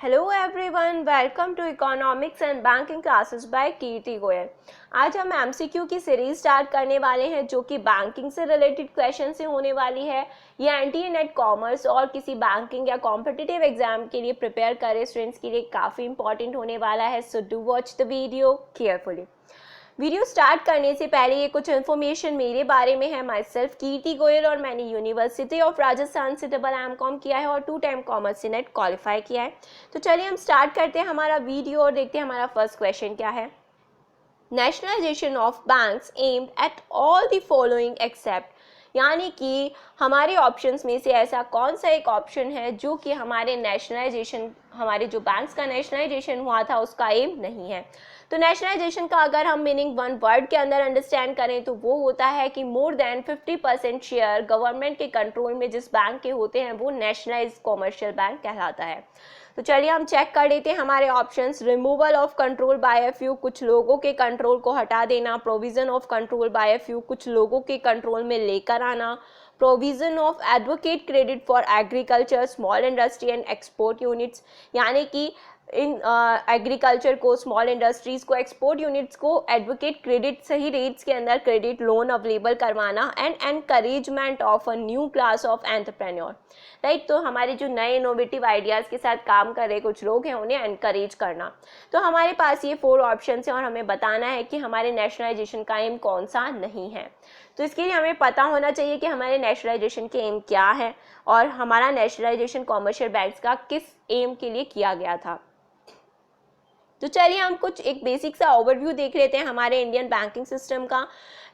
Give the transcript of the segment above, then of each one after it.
Hello everyone, welcome to economics and banking classes by Kirti Goyal. आज हम MCQ की series start करने वाले हैं जो कि बैंकिंग से रिलेटेड क्वेश्चन से होने वाली है। ये एनटीए नेट कॉमर्स और किसी बैंकिंग या कॉम्पिटिटिव एग्जाम के लिए प्रिपेयर करे स्टूडेंट्स के लिए काफ़ी इंपॉर्टेंट होने वाला है। So do watch the video carefully. Video start करने से पहले ये कुछ इन्फॉर्मेशन मेरे बारे में है। माई सेल्फ कीर्ति गोयल और मैंने यूनिवर्सिटी ऑफ राजस्थान से MAM किया है और 2 टाइम कॉमर्स से नेट क्वालिफाई किया है। तो चलिए हम स्टार्ट करते हैं हमारा वीडियो और देखते हैं हमारा फर्स्ट क्वेश्चन क्या है। Nationalisation of banks aimed at all the following except, यानी कि हमारे ऑप्शंस में से ऐसा कौन सा एक ऑप्शन है जो कि हमारे नेशनलाइजेशन, हमारे जो बैंक्स का नेशनलाइजेशन हुआ था उसका एम नहीं है। तो नेशनलाइजेशन का अगर हम मीनिंग वन वर्ड के अंदर अंडरस्टैंड करें तो वो होता है कि मोर देन 50% शेयर गवर्नमेंट के कंट्रोल में जिस बैंक के होते हैं वो नेशनलाइज्ड कॉमर्शियल बैंक कहलाता है। तो चलिए हम चेक कर लेते हैं हमारे options. Removal of control by a few, कुछ लोगों के कंट्रोल को हटा देना। Provision of control by a few, कुछ लोगों के कंट्रोल में लेकर आना। Provision of advocate credit for agriculture, small industry and export units, यानी कि इन एग्रीकल्चर को, स्मॉल इंडस्ट्रीज़ को, एक्सपोर्ट यूनिट्स को एडवोकेट क्रेडिट सही रेट्स के अंदर क्रेडिट लोन अवेलेबल करवाना। And encouragement of a new class of entrepreneur, right. तो हमारे जो नए इनोवेटिव आइडियाज़ के साथ काम कर रहे कुछ लोग हैं उन्हें एनकरेज करना। तो हमारे पास ये 4 ऑप्शन हैं और हमें बताना है कि हमारे नेशनलाइजेशन का एम कौन सा नहीं है। तो इसके लिए हमें पता होना चाहिए कि हमारे नेशनलाइजेशन के एम क्या है और हमारा नेशनलाइजेशन कॉमर्शियल बैंक्स का किस एम के लिए किया गया था। तो चलिए हम कुछ एक बेसिक सा ओवरव्यू देख लेते हैं हमारे इंडियन बैंकिंग सिस्टम का।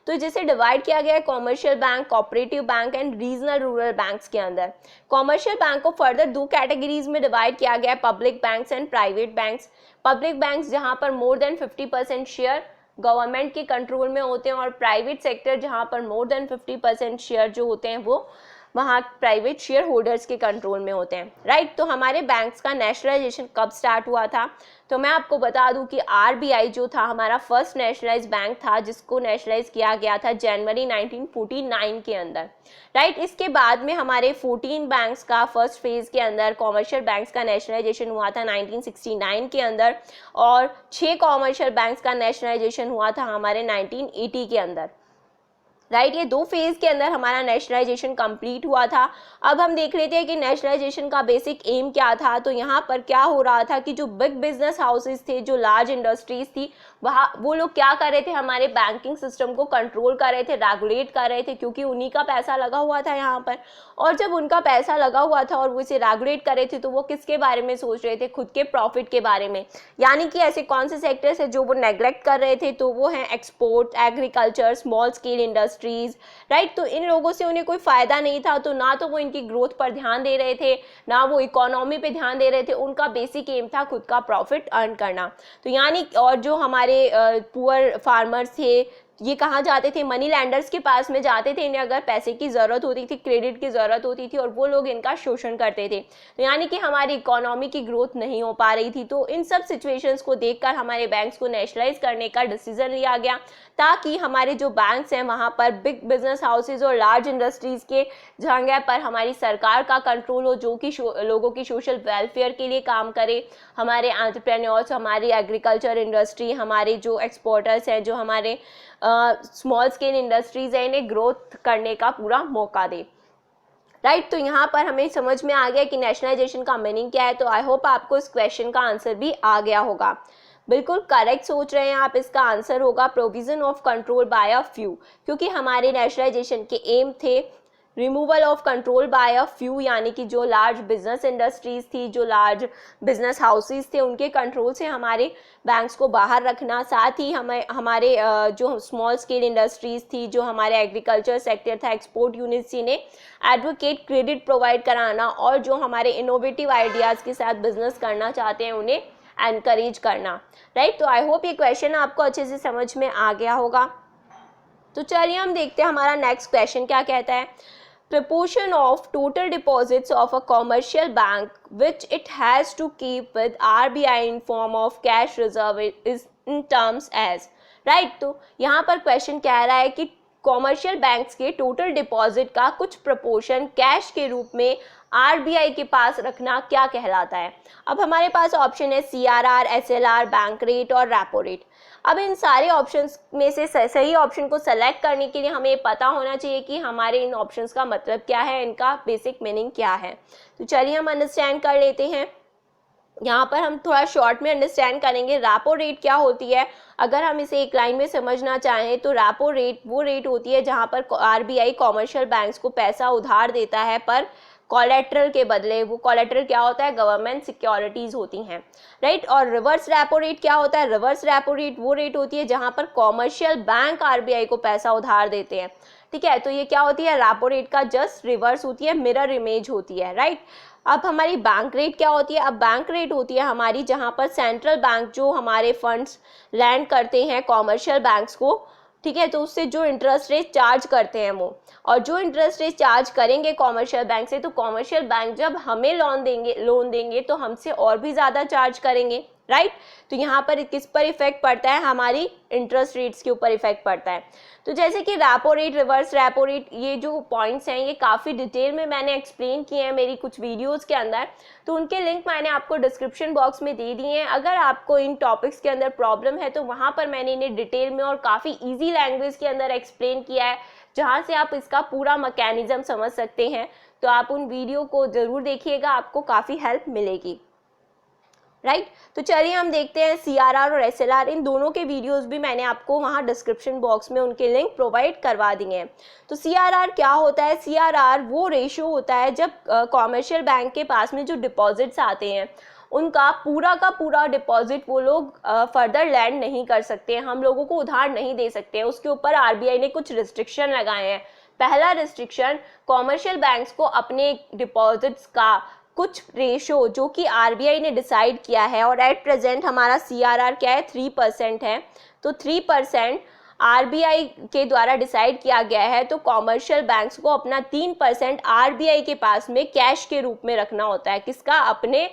तो जिसे डिवाइड किया गया है commercial bank, cooperative bank and regional rural banks के अंदर। कॉमर्शियल बैंक को फर्दर 2 कैटेगरीज में डिवाइड किया गया है, public banks and private banks. Public banks जहां पर मोर देन 50% शेयर गवर्नमेंट के कंट्रोल में होते हैं और प्राइवेट सेक्टर जहां पर मोर देन 50% शेयर जो होते हैं वो वहाँ प्राइवेट शेयर होल्डर्स के कंट्रोल में होते हैं, राइट। तो हमारे बैंक्स का नेशनलाइजेशन कब स्टार्ट हुआ था? तो मैं आपको बता दूं कि आरबीआई जो था हमारा फर्स्ट नेशनलाइज बैंक था जिसको नेशनलाइज किया गया था जनवरी 1949 के अंदर, राइट। इसके बाद में हमारे 14 बैंक्स का फर्स्ट फेज के अंदर कॉमर्शियल बैंक्स का नेशनलाइजेशन हुआ था 1969 के अंदर और 6 कॉमर्शियल बैंक्स का नेशनलाइजेशन हुआ था हमारे 1980 के अंदर, राइट। ये 2 फेज के अंदर हमारा नेशनलाइजेशन कंप्लीट हुआ था। अब हम देख लेते हैं कि नेशनलाइजेशन का बेसिक एम क्या था। तो यहाँ पर क्या हो रहा था कि जो बिग बिजनेस हाउसेस थे, जो लार्ज इंडस्ट्रीज थी, वहाँ वो लोग क्या कर रहे थे, हमारे बैंकिंग सिस्टम को कंट्रोल कर रहे थे, रेगुलेट कर रहे थे, क्योंकि उन्हीं का पैसा लगा हुआ था यहाँ पर। और जब उनका पैसा लगा हुआ था और वो इसे रेगुलेट कर रहे थे तो वो किसके बारे में सोच रहे थे? खुद के प्रॉफिट के बारे में। यानी कि ऐसे कौन से सेक्टर्स है जो वो नेग्लेक्ट कर रहे थे? तो वो हैं export, agriculture, small scale industries, right. तो इन लोगों से उन्हें कोई फायदा नहीं था। तो ना तो वो इनकी ग्रोथ पर ध्यान दे रहे थे, ना वो इकोनॉमी पे ध्यान दे रहे थे। उनका बेसिक एम था खुद का प्रॉफिट अर्न करना। तो यानी और जो हमारे पुअर फार्मर्स थे ये कहाँ जाते थे? मनी लैंडर्स के पास में जाते थे। इन्हें अगर पैसे की ज़रूरत होती थी, क्रेडिट की ज़रूरत होती थी और वो लोग इनका शोषण करते थे। तो यानी कि हमारी इकोनॉमी की ग्रोथ नहीं हो पा रही थी। तो इन सब सिचुएशंस को देखकर हमारे बैंक्स को नेशनलाइज करने का डिसीजन लिया गया ताकि हमारे जो बैंक्स हैं वहाँ पर बिग बिजनेस हाउसेज और लार्ज इंडस्ट्रीज़ के जगह पर हमारी सरकार का कंट्रोल हो, जो कि लोगों की सोशल वेलफेयर के लिए काम करे। हमारे एंटरप्रेन्योर्स, हमारी एग्रीकल्चर इंडस्ट्री, हमारे जो एक्सपोर्टर्स हैं, जो हमारे स्मॉल स्केल इंडस्ट्रीज है, इन्हें ग्रोथ करने का पूरा मौका दे, राइट। तो यहाँ पर हमें समझ में आ गया कि नेशनलाइजेशन का मीनिंग क्या है। तो आई होप आपको इस क्वेश्चन का आंसर भी आ गया होगा। बिल्कुल करेक्ट सोच रहे हैं आप। इसका आंसर होगा provision of control by a few, क्योंकि हमारे नेशनलाइजेशन के एम थे removal of control by a few, यानी कि जो लार्ज बिजनेस इंडस्ट्रीज थी, जो लार्ज बिजनेस हाउसेस थे, उनके कंट्रोल से हमारे बैंक्स को बाहर रखना। साथ ही हमारे जो स्मॉल स्केल इंडस्ट्रीज थी, जो हमारे एग्रीकल्चर सेक्टर था, एक्सपोर्ट यूनिट्स, इन्हें एडवोकेट क्रेडिट प्रोवाइड कराना और जो हमारे इनोवेटिव आइडियाज़ के साथ बिजनेस करना चाहते हैं उन्हें एनकरेज करना, राइट। तो आई होप ये क्वेश्चन आपको अच्छे से समझ में आ गया होगा। तो चलिए हम देखते हैं हमारा नेक्स्ट क्वेश्चन क्या कहता है। Proportion of total deposits of a commercial bank which it has to keep with RBI in form of cash reserve is in terms as, right। तो यहाँ पर क्वेश्चन कह रहा है कि कॉमर्शियल बैंक्स के टोटल डिपॉजिट का कुछ प्रोपोर्शन कैश के रूप में आरबीआई के पास रखना क्या कहलाता है। अब हमारे पास ऑप्शन है सीआरआर, एसएलआर, बैंक रेट और रेपो रेट। अब इन सारे ऑप्शंस में से सही ऑप्शन को सेलेक्ट करने के लिए हमें पता होना चाहिए कि हमारे इन ऑप्शंस का मतलब क्या है, इनका बेसिक मीनिंग क्या है। तो चलिए हम अंडरस्टैंड कर लेते हैं। यहाँ पर हम थोड़ा शॉर्ट में अंडरस्टैंड करेंगे रेपो रेट क्या होती है। अगर हम इसे एक लाइन में समझना चाहें तो रेपो रेट वो रेट होती है जहाँ पर आरबीआई कॉमर्शियल बैंक्स को पैसा उधार देता है, पर कोलेट्रल के बदले। वो कोलेट्रल क्या होता है, गवर्नमेंट सिक्योरिटीज होती हैं, राइट। और रिवर्स रेपो रेट क्या होता है, रिवर्स रेपो रेट वो रेट होती है जहाँ पर कॉमर्शियल बैंक आरबीआई को पैसा उधार देते हैं, ठीक है। तो ये क्या होती है, रेपो रेट का जस्ट रिवर्स होती है, मिरर इमेज होती है, राइट। अब हमारी बैंक रेट क्या होती है, अब बैंक रेट होती है हमारी जहाँ पर सेंट्रल बैंक जो हमारे फंड्स लैंड करते हैं कॉमर्शियल बैंक्स को, ठीक है, तो उससे जो इंटरेस्ट रेट चार्ज करते हैं वो, और जो इंटरेस्ट रेट चार्ज करेंगे कॉमर्शियल बैंक से, तो कॉमर्शियल बैंक जब हमें लोन देंगे तो हमसे और भी ज़्यादा चार्ज करेंगे, राइट। तो यहाँ पर किस पर इफेक्ट पड़ता है, हमारी इंटरेस्ट रेट्स के ऊपर इफेक्ट पड़ता है। तो जैसे कि repo rate, reverse repo rate, ये जो पॉइंट्स हैं ये काफ़ी डिटेल में मैंने एक्सप्लेन किए हैं मेरी कुछ वीडियोस के अंदर, तो उनके लिंक मैंने आपको डिस्क्रिप्शन बॉक्स में दे दिए हैं। अगर आपको इन टॉपिक्स के अंदर प्रॉब्लम है तो वहाँ पर मैंने इन्हें डिटेल में और काफ़ी ईजी लैंग्वेज के अंदर एक्सप्लेन किया है, जहाँ से आप इसका पूरा मैकेनिज्म समझ सकते हैं। तो आप उन वीडियो को ज़रूर देखिएगा, आपको काफ़ी हेल्प मिलेगी, राइट। तो चलिए हम देखते हैं सीआरआर और एसएलआर, इन दोनों के वीडियोस भी मैंने आपको वहाँ डिस्क्रिप्शन बॉक्स में उनके लिंक प्रोवाइड करवा दिए हैं। तो सीआरआर क्या होता है, सीआरआर वो रेशियो होता है जब कॉमर्शियल बैंक के पास में जो डिपॉजिट्स आते हैं उनका का पूरा डिपॉजिट वो लोग फर्दर लैंड नहीं कर सकते, हम लोगों को उधार नहीं दे सकते। उसके ऊपर आरबीआई ने कुछ रिस्ट्रिक्शन लगाए हैं। पहला रिस्ट्रिक्शन, कॉमर्शियल बैंक्स को अपने डिपॉजिट्स का कुछ रेशो जो कि आरबीआई ने डिसाइड किया है, और एट प्रेजेंट हमारा सीआरआर क्या है, 3% है, तो 3% आरबीआई के द्वारा डिसाइड किया गया है। तो कॉमर्शियल बैंक्स को अपना 3% आरबीआई के पास में कैश के रूप में रखना होता है, किसका, अपने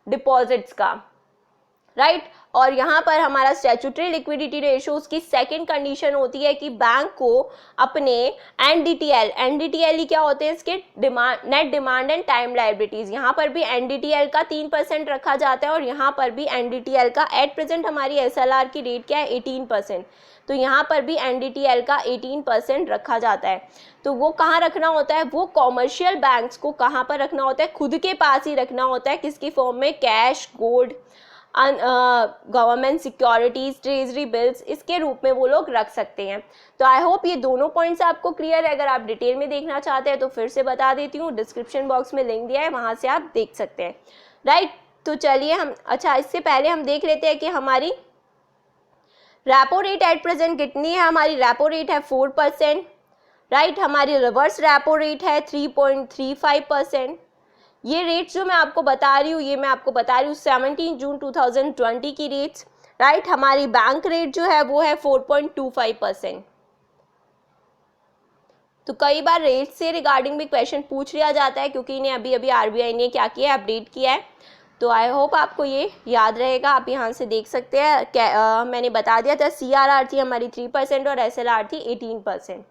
डिपॉजिट्स का, राइट। और यहाँ पर हमारा स्टैट्यूटरी लिक्विडिटी रेशियो उसकी सेकंड कंडीशन होती है कि बैंक को अपने एनडीटीएल ही क्या होते हैं इसके, net demand and time liabilities, यहाँ पर भी एनडीटीएल का 3% रखा जाता है, और यहाँ पर भी एनडीटीएल का एट प्रेजेंट हमारी एसएलआर की रेट क्या है, 18%, तो यहाँ पर भी एनडीटीएल का 18% रखा जाता है। तो वो कहाँ रखना होता है, वो कॉमर्शियल बैंक्स को कहाँ पर रखना होता है, खुद के पास ही रखना होता है, किसकी फॉर्म में, cash, gold, government securities, treasury bills, इसके रूप में वो लोग रख सकते हैं। तो आई होप ये दोनों पॉइंट्स आपको क्लियर है। अगर आप डिटेल में देखना चाहते हैं तो फिर से बता देती हूँ, डिस्क्रिप्शन बॉक्स में लिंक दिया है, वहाँ से आप देख सकते हैं, राइट। तो चलिए हम, अच्छा इससे पहले हम देख लेते हैं कि हमारी रेपो रेट एट प्रेजेंट कितनी है। हमारी रेपो रेट है 4%, राइट। हमारी रिवर्स रेपो रेट है 3.35%। ये रेट्स जो मैं आपको बता रही हूँ, ये मैं आपको बता रही हूँ 17 जून 2020 की रेट्स, राइट। हमारी बैंक रेट जो है वो है 4.25%। तो कई बार रेट से रिगार्डिंग भी क्वेश्चन पूछ लिया जाता है, क्योंकि इन्हें अभी अभी आरबीआई ने क्या किया है, अपडेट किया है। तो आई होप आपको ये याद रहेगा। आप यहाँ से देख सकते हैं, मैंने बता दिया था सीआरआर थी हमारी 3% और एसएलआर थी 18%।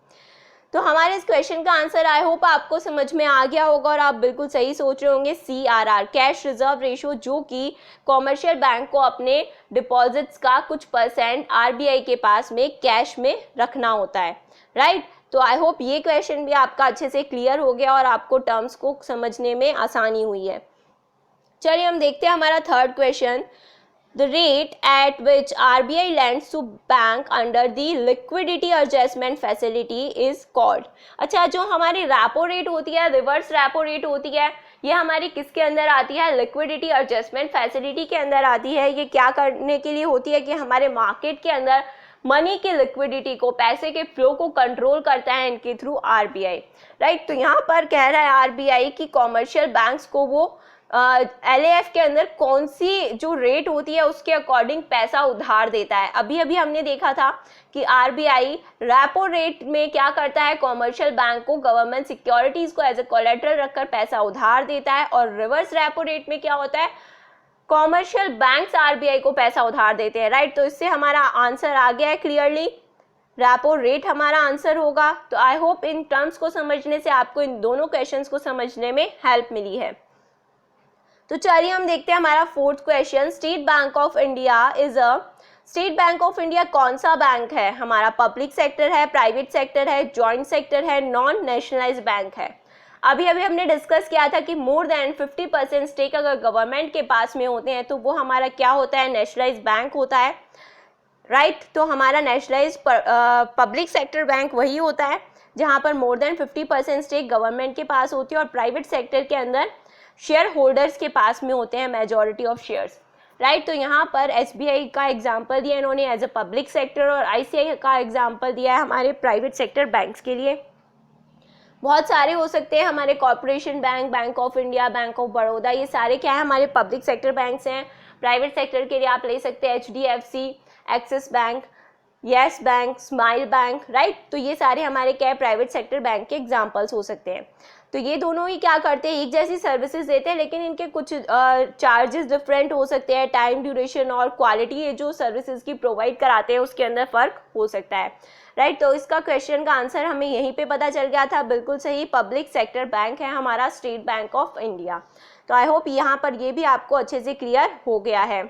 तो हमारे इस क्वेश्चन का आंसर आई होप आपको समझ में आ गया होगा, और आप बिल्कुल सही सोच रहे होंगे, सीआरआर, कैश रिजर्व रेशियो, जो कि कॉमर्शियल बैंक को अपने डिपॉजिट्स का कुछ परसेंट आरबीआई के पास में कैश में रखना होता है, राइट। तो आई होप ये क्वेश्चन भी आपका अच्छे से क्लियर हो गया और आपको टर्म्स को समझने में आसानी हुई है। चलिए हम देखते हैं हमारा third question. The rate at which RBI lends to bank under the liquidity adjustment facility is called। अच्छा, जो हमारी रेपो रेट होती है, रिवर्स रेपो रेट होती है, ये हमारी किसके अंदर आती है, लिक्विडिटी एडजस्टमेंट फैसिलिटी के अंदर आती है। ये क्या करने के लिए होती है कि हमारे मार्केट के अंदर मनी की लिक्विडिटी को, पैसे के फ्लो को कंट्रोल करता है इनके थ्रू आरबीआई, राइट। तो यहाँ पर कह रहा है आरबीआई की कॉमर्शियल बैंक्स को वो एलएएफ के अंदर कौन सी जो रेट होती है उसके अकॉर्डिंग पैसा उधार देता है। अभी अभी हमने देखा था कि आरबीआई रेपो रेट में क्या करता है, कॉमर्शियल बैंक को गवर्नमेंट सिक्योरिटीज को एज ए कोलेटरल रखकर पैसा उधार देता है, और रिवर्स रेपो रेट में क्या होता है, कॉमर्शियल बैंक्स आरबीआई को पैसा उधार देते हैं, राइट। तो इससे हमारा आंसर आ गया है क्लियरली, रेपो रेट हमारा आंसर होगा। तो आई होप इन टर्म्स को समझने से आपको इन दोनों क्वेश्चंस को समझने में हेल्प मिली है। तो चलिए हम देखते हैं हमारा fourth question. State bank of India is a, state bank of India कौन सा बैंक है? हमारा पब्लिक सेक्टर है, प्राइवेट सेक्टर है, जॉइंट सेक्टर है, नॉन नेशनलाइज्ड बैंक है। अभी अभी हमने डिस्कस किया था कि मोर देन 50% स्टेक अगर गवर्नमेंट के पास में होते हैं तो वो हमारा क्या होता है? नेशनलाइज्ड बैंक होता है, राइट। तो हमारा नेशनलाइज्ड पब्लिक सेक्टर बैंक वही होता है जहां पर मोर देन 50% स्टेक गवर्नमेंट के पास होती है और प्राइवेट सेक्टर के अंदर शेयर होल्डर्स के पास में होते हैं मेजॉरिटी ऑफ शेयर्स, राइट। तो यहाँ पर एसबीआई का एग्जांपल दिया इन्होंने एज अ पब्लिक सेक्टर और आईसीआई का एग्जांपल दिया है हमारे प्राइवेट सेक्टर बैंक्स के लिए। बहुत सारे हो सकते हैं हमारे corporation bank, bank of India, bank of Baroda, ये सारे क्या है? हमारे पब्लिक सेक्टर बैंक्स हैं। प्राइवेट सेक्टर के लिए आप ले सकते हैं HDFC, axis bank, yes bank, smile bank, right. तो ये सारे हमारे क्या है? प्राइवेट सेक्टर बैंक के एग्जांपल्स हो सकते हैं। तो ये दोनों ही क्या करते हैं? एक जैसी सर्विसेज देते हैं लेकिन इनके कुछ चार्जेस डिफरेंट हो सकते हैं, टाइम ड्यूरेशन और क्वालिटी ये जो सर्विसेज की प्रोवाइड कराते हैं उसके अंदर फ़र्क हो सकता है, राइट। तो इसका क्वेश्चन का आंसर हमें यहीं पे पता चल गया था, बिल्कुल सही, पब्लिक सेक्टर बैंक है हमारा स्टेट बैंक ऑफ इंडिया। तो आई होप यहाँ पर ये भी आपको अच्छे से क्लियर हो गया है।